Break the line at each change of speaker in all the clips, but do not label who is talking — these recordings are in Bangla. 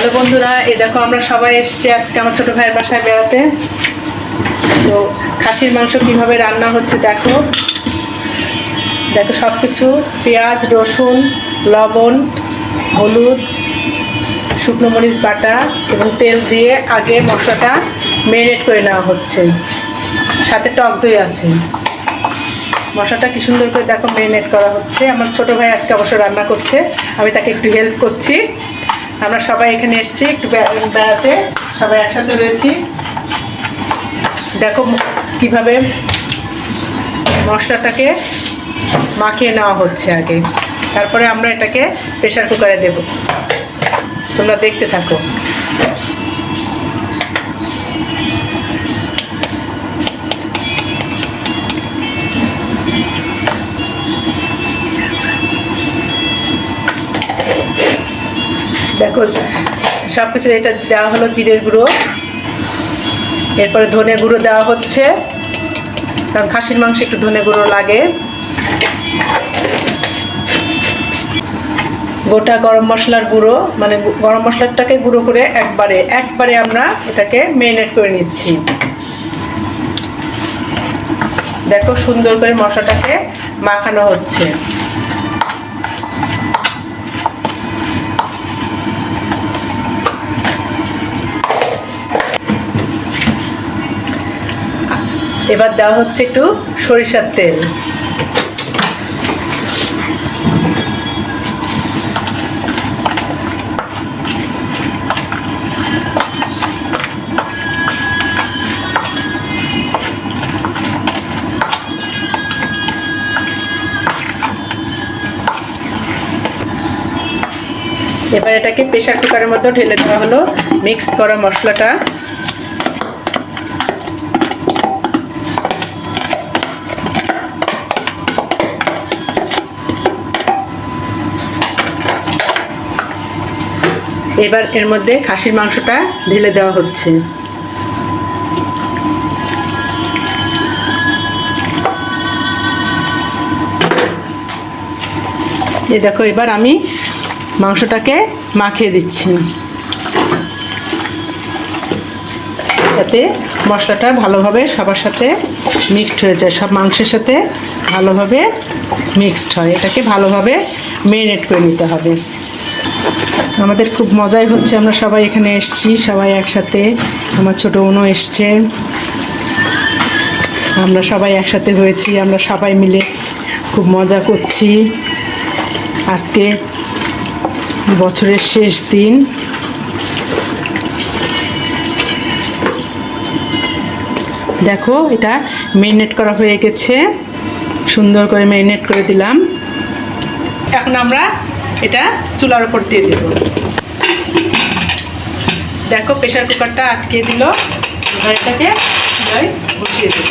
হ্যালো বন্ধুরা, এই দেখো আমরা সবাই এসেছি আজকে আমার ছোট ভাইয়ের বাসায় বেড়াতে। তো খাসির মাংস কিভাবে রান্না হচ্ছে দেখো দেখো সব কিছু পেঁয়াজ, রসুন, লবণ, হলুদ, শুকনো মরিচ বাটা এবং তেল দিয়ে আগে মশলাটা ম্যারিনেট করে নেওয়া হচ্ছে। সাথে টক দই আছে। মশলাটা কি সুন্দর করে দেখো ম্যারিনেট করা হচ্ছে। আমার ছোট ভাই আজকে অবশ্য রান্না করছে, আমি তাকে একটু হেল্প করছি। আমরা সবাই এখানে এসেছি একটু বেড়াতে, সবাই একসাথে রয়েছি। দেখো কিভাবে মশলাটাকে মাখিয়ে নেওয়া হচ্ছে আগে, তারপরে আমরা এটাকে প্রেসার কুকারে দেব। তোমরা দেখতে থাকো। দেখো সব কিছু এটা দেওয়া হলো জিরের গুঁড়ো, এরপরে ধনে গুঁড়ো দেওয়া হচ্ছে, কারণ খাসির মাংসে একটু ধনে গুঁড়ো লাগে। গোটা গরম মশলার গুঁড়ো, মানে গরম মশলাটাকে গুঁড়ো করে একবারে আমরা এটাকে ম্যারিনেট করে নিচ্ছি। দেখো সুন্দর করে মশলাটাকে মাখানো হচ্ছে। এবার দেওয়া হচ্ছে একটু সরিষার তেল। এবার এটাকে প্রেসার কুকারের মধ্যে ঢেলে দেওয়া হলো মিক্স করা মশলাটা। এবার এর মধ্যে খাসির মাংসটা ঢেলে দেওয়া হচ্ছে। এই দেখো এবার আমি মাংসটাকে মাখিয়ে দিচ্ছি, যাতে মশলাটা ভালোভাবে সবার সাথে মিক্সড হয়ে যায়, সব মাংসের সাথে ভালোভাবে মিক্সড হয়। এটাকে ভালোভাবে ম্যারিনেট করে নিতে হবে। আমাদের খুব মজাই হচ্ছে, আমরা সবাই এখানে এসেছি, সবাই একসাথে। আমার ছোটো বোনও এসছে, আমরা সবাই একসাথে হয়েছি, আমরা সবাই মিলে খুব মজা করছি। আজকে বছরের শেষ দিন। দেখো এটা ম্যারিনেট করা হয়ে গেছে, সুন্দর করে ম্যারিনেট করে দিলাম। এখন আমরা এটা চুলার উপর দিয়ে দেব। দেখো প্রেসার কুকারটা আটকে দিল, এবার এটাকে চুলায় বসিয়ে দেব।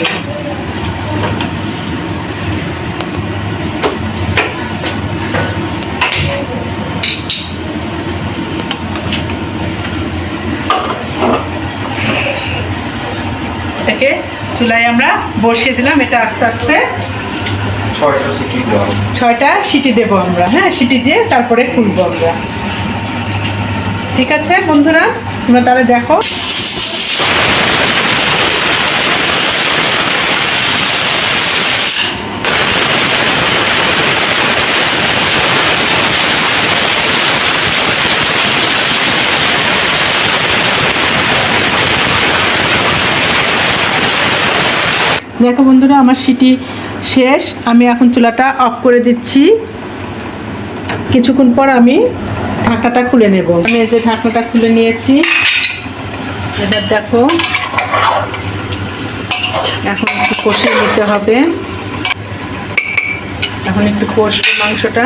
এটাকে চুলায় আমরা বসিয়ে দিলাম। এটা আস্তে আস্তে 6টা সিটি দেবো আমরা। হ্যাঁ, সিটি দিয়ে তারপরে খুলবো আমরা। ঠিক আছে বন্ধুরা, তোমরা তাহলে দেখো। দেখো বন্ধুরা, আমার সিটি শেষ। আমি এখন চুলাটা অফ করে দিচ্ছি। কিছুক্ষণ পর আমি ঢাকনাটা খুলে নেব। আমি এই যে ঢাকনাটা খুলে নিয়েছি। এবার দেখো এখন একটু কষিয়ে নিতে হবে। এখন একটু কষবো মাংসটা,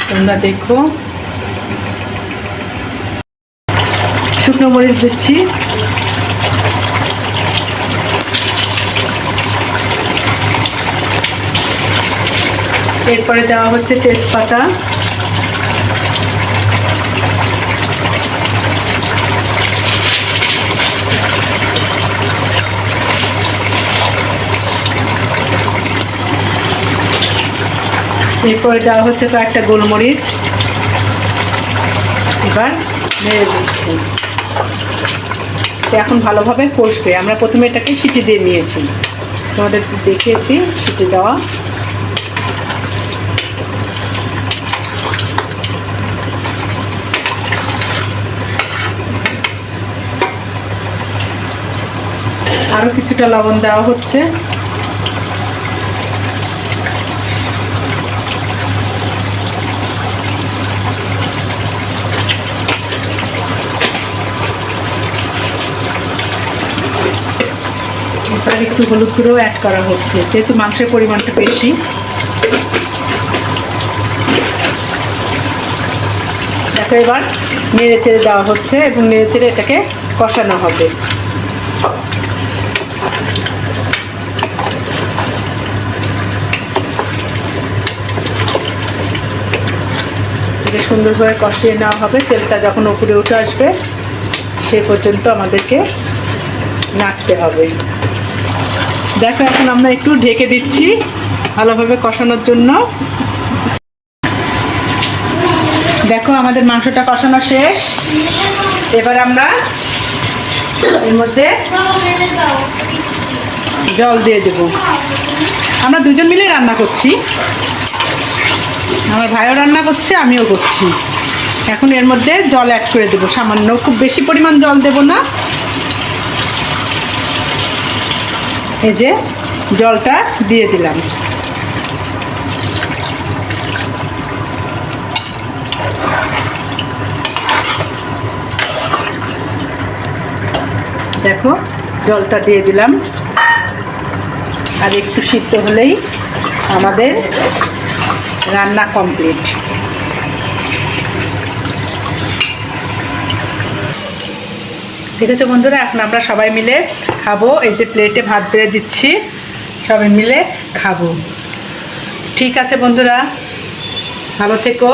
তোমরা দেখো। শুকনো মরিচ দিচ্ছি, এরপরে দেওয়া হচ্ছে তেজপাতা, এরপরে দেওয়া হচ্ছে কয়েকটা গোলমরিচ। এবার নেড়ে দিচ্ছি। এখন ভালোভাবে কষবে। আমরা প্রথমে এটাকে সিটি দিয়ে নিয়েছি, তোমাদের দেখিয়েছি সিটি দেওয়া। আরও কিছুটা লবণ দেওয়া হচ্ছে। এবার একটু হলুদ গুঁড়ো অ্যাড করা হচ্ছে, যেহেতু মাংসের পরিমাণটা বেশি। দেখো এবার নেড়ে চেড়ে দেওয়া হচ্ছে এবং নেড়ে চেড়ে এটাকে কষানো হবে। এটা সুন্দরভাবে কষিয়ে নেওয়া হবে। তেলটা যখন উপরে উঠে আসবে সে পর্যন্ত আমাদেরকে নাড়তে হবে। দেখো এখন আমরা একটু ঢেকে দিচ্ছি ভালোভাবে কষানোর জন্য। দেখো আমাদের মাংসটা কষানো শেষ। এবার আমরা এর মধ্যে জল দিয়ে দেব। আমরা দুজন মিলে রান্না করছি, আমার ভাইও রান্না করছে, আমিও করছি। এখন এর মধ্যে জল অ্যাড করে দেবো সামান্য, খুব বেশি পরিমাণ জল দেব না। এই যে জলটা দিয়ে দিলাম। দেখো জলটা দিয়ে দিলাম, আর একটু সিদ্ধ হলেই আমাদের রান্না কমপ্লিট। ঠিক আছে বন্ধুরা, এখন আমরা সবাই মিলে খাবো। এই যে প্লেটে ভাত বেড়ে দিচ্ছি, সবাই মিলে খাবো। ঠিক আছে বন্ধুরা, ভালো থেকো।